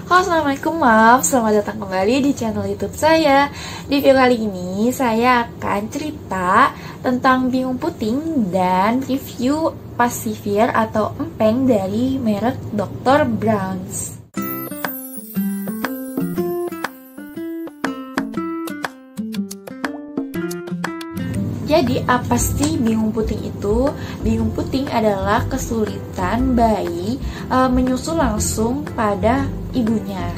Halo, assalamualaikum, maaf, selamat datang kembali di channel YouTube saya. Di video kali ini saya akan cerita tentang bingung puting dan review Passivir atau empeng dari merek Dr. Bronze. Jadi apa sih bingung puting itu? Bingung puting adalah kesulitan bayi menyusu langsung pada ibunya.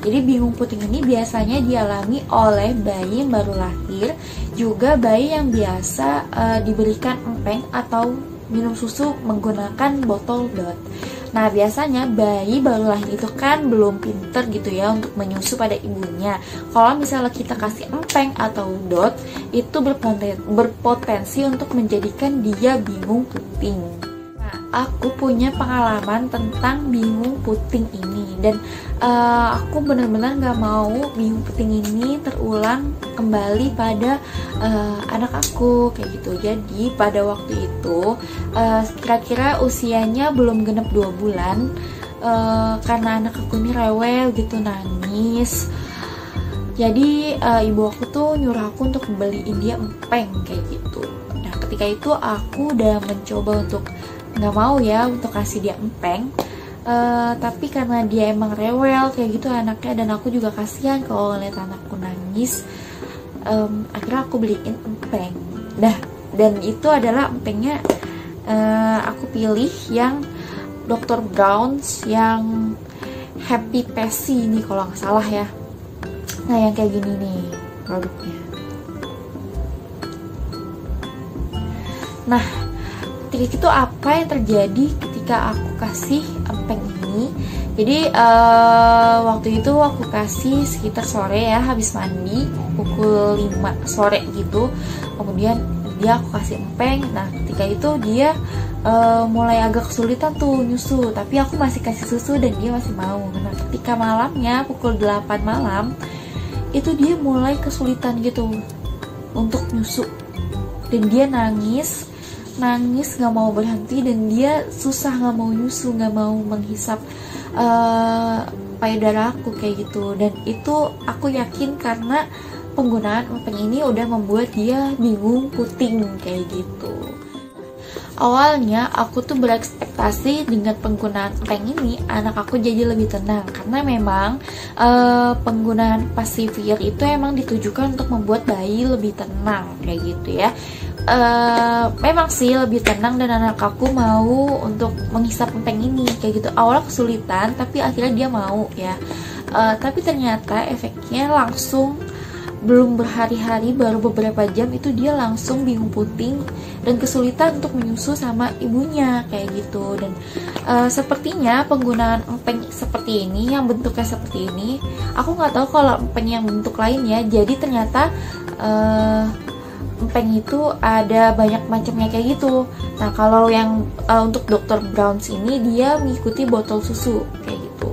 Jadi bingung puting ini biasanya dialami oleh bayi yang baru lahir, juga bayi yang biasa diberikan empeng atau minum susu menggunakan botol DOT. Nah, biasanya bayi baru lahir itu kan belum pinter gitu ya untuk menyusu pada ibunya. Kalau misalnya kita kasih empeng atau DOT, itu berpotensi untuk menjadikan dia bingung puting. Nah, aku punya pengalaman tentang bingung puting ini, dan aku benar-benar gak mau bingung puting ini terulang kembali pada anak aku kayak gitu. Jadi pada waktu itu kira-kira usianya belum genap 2 bulan, karena anak aku ini rewel gitu, nangis. Jadi ibu aku tuh nyuruh aku untuk beliin dia empeng kayak gitu. Nah, ketika itu aku udah mencoba untuk nggak mau ya untuk kasih dia empeng, tapi karena dia emang rewel kayak gitu anaknya, dan aku juga kasihan kalau ngeliat anakku nangis, akhirnya aku beliin empeng. Nah, dan itu adalah empengnya aku pilih yang Dr. Bronze yang Happy Passy ini kalau nggak salah ya. Nah, yang kayak gini nih produknya. Nah, ketika itu apa yang terjadi ketika aku kasih empeng ini? Jadi waktu itu aku kasih sekitar sore ya, habis mandi pukul 5 sore gitu. Kemudian dia aku kasih empeng. Nah, ketika itu dia mulai agak kesulitan tuh nyusu, tapi aku masih kasih susu dan dia masih mau. Nah, ketika malamnya pukul 8 malam itu dia mulai kesulitan gitu untuk nyusu, dan dia nangis gak mau berhenti, dan dia susah gak mau nyusu, gak mau menghisap payudara aku kayak gitu. Dan itu aku yakin karena penggunaan empeng ini udah membuat dia bingung puting kayak gitu. Awalnya aku tuh berekspektasi dengan penggunaan empeng ini anak aku jadi lebih tenang, karena memang penggunaan Passivir itu emang ditujukan untuk membuat bayi lebih tenang kayak gitu ya. Memang sih lebih tenang, dan anak aku mau untuk menghisap empeng ini kayak gitu. Awalnya kesulitan, tapi akhirnya dia mau ya. Tapi ternyata efeknya langsung belum berhari-hari, baru beberapa jam itu dia langsung bingung puting dan kesulitan untuk menyusu sama ibunya kayak gitu. Dan sepertinya penggunaan empeng seperti ini, yang bentuknya seperti ini, aku nggak tahu kalau empeng yang bentuk lain ya. Jadi ternyata empeng itu ada banyak macamnya kayak gitu. Nah, kalau yang untuk Dr. Bronze ini dia mengikuti botol susu kayak gitu.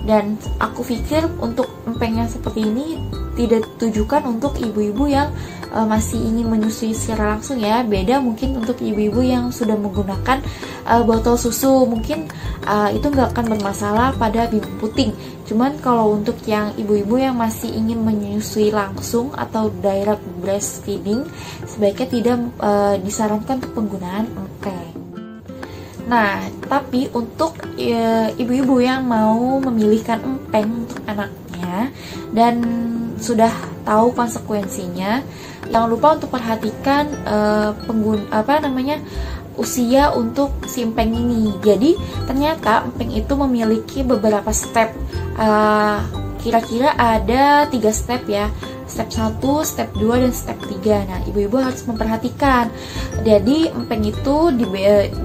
Dan aku pikir untuk empeng yang seperti ini tidak ditujukan untuk ibu-ibu yang masih ingin menyusui secara langsung ya. Beda mungkin untuk ibu-ibu yang sudah menggunakan botol susu, mungkin itu nggak akan bermasalah pada bingung puting. Cuman kalau untuk yang ibu-ibu yang masih ingin menyusui langsung atau direct breastfeeding, sebaiknya tidak disarankan untuk penggunaan empeng. Nah, tapi untuk ibu-ibu yang mau memilihkan empeng untuk anaknya dan sudah tahu konsekuensinya, jangan lupa untuk perhatikan usia untuk si empeng ini. Jadi ternyata empeng itu memiliki beberapa step. Kira-kira ada 3 step ya. Step 1, step 2, dan step 3. Nah, ibu-ibu harus memperhatikan. Jadi empeng itu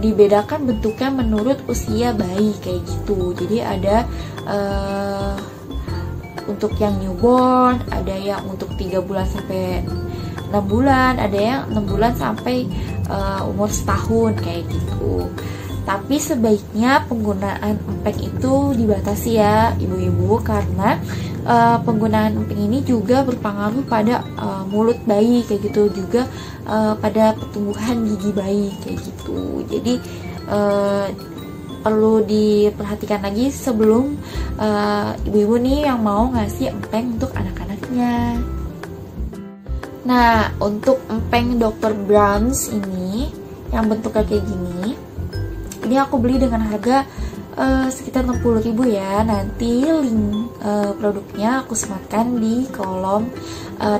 dibedakan bentuknya menurut usia bayi kayak gitu. Jadi ada untuk yang newborn, ada yang untuk 3 bulan sampai 6 bulan, ada yang 6 bulan sampai umur setahun kayak gitu. Tapi sebaiknya penggunaan empeng itu dibatasi ya ibu-ibu, karena penggunaan empeng ini juga berpengaruh pada mulut bayi kayak gitu, juga pada pertumbuhan gigi bayi kayak gitu. Jadi perlu diperhatikan lagi sebelum ibu-ibu nih yang mau ngasih empeng untuk anak-anaknya. Nah, untuk empeng Dr. Brown's ini yang bentuknya kayak gini, ini aku beli dengan harga sekitar 60.000 ya. Nanti link produknya aku sematkan di kolom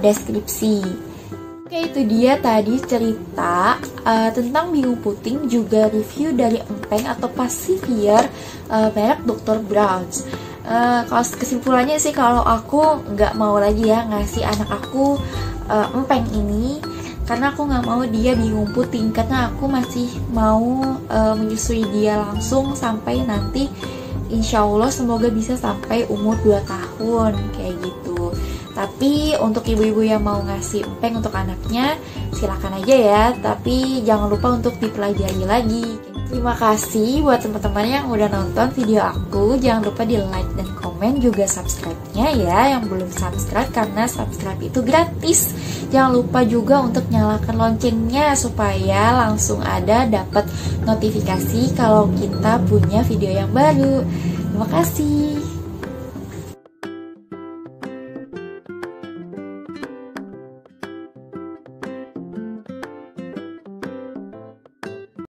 deskripsi. Oke, itu dia tadi cerita tentang bingung puting, juga review dari empeng atau pacifier merek Dr. Brown's. Kalau kesimpulannya sih, kalau aku nggak mau lagi ya ngasih anak aku empeng ini, karena aku nggak mau dia bingung puting, karena aku masih mau menyusui dia langsung sampai nanti, insya Allah semoga bisa sampai umur 2 tahun kayak gitu. Tapi untuk ibu-ibu yang mau ngasih empeng untuk anaknya, silakan aja ya, tapi jangan lupa untuk dipelajari lagi. Terima kasih buat teman-teman yang udah nonton video aku. Jangan lupa di like dan komen, juga subscribe-nya ya yang belum subscribe, karena subscribe itu gratis. Jangan lupa juga untuk nyalakan loncengnya supaya langsung ada dapat notifikasi kalau kita punya video yang baru. Terima kasih.